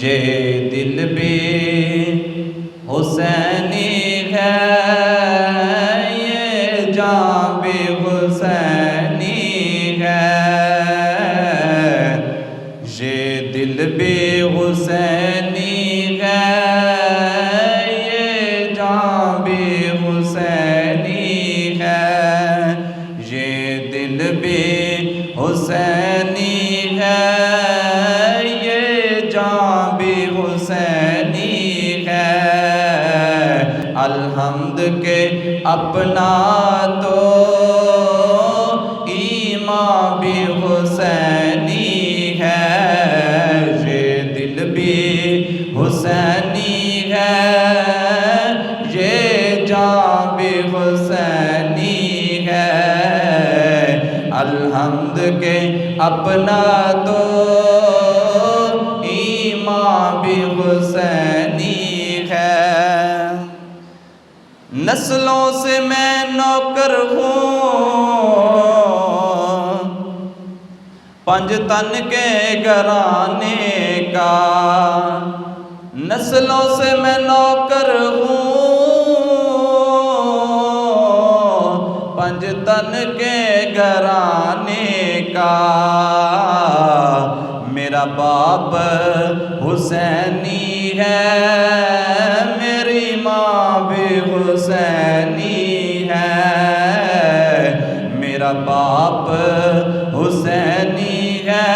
یہ دل بھی حسینی ہے، یہ جان بھی حسینی ہے، یہ دل بھی حسینی ہے، یہ جان بھی حسینی ہے، یہ دل بھی حسینی ہے، یہ جان بھی حسینی ہے، الحمد کے اپنا تو ایمان بھی حسینی ہے، یہ دل بھی حسینی ہے، یہ جان بھی حسینی ہے، الحمد کے اپنا تو ایمان بھی حسینی ہے، نسلوں سے میں نوکر ہوں، پنج تن کے گھرانے کا، نسلوں سے میں نوکر ہوں، پنج تن کے گھرانے کا، میرا باپ حسینی ہے، میری ماں بھی حسینی ہے، میرا باپ حسینی ہے،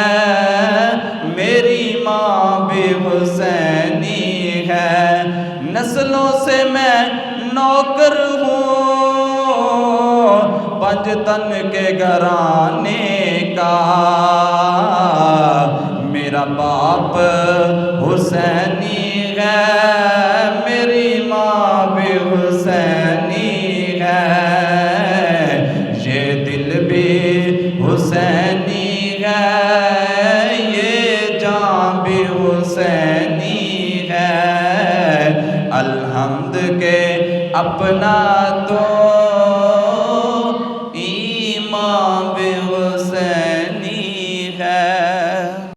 میری ماں بھی حسینی ہے، نسلوں سے میں نوکر ہوں، پنج تن کے گھرانے کا، میرا باپ حسینی ہے، میری ماں بھی حسینی ہے، یہ دل بھی حسینی ہے، یہ جان بھی حسینی ہے، الحمد کے اپنا تو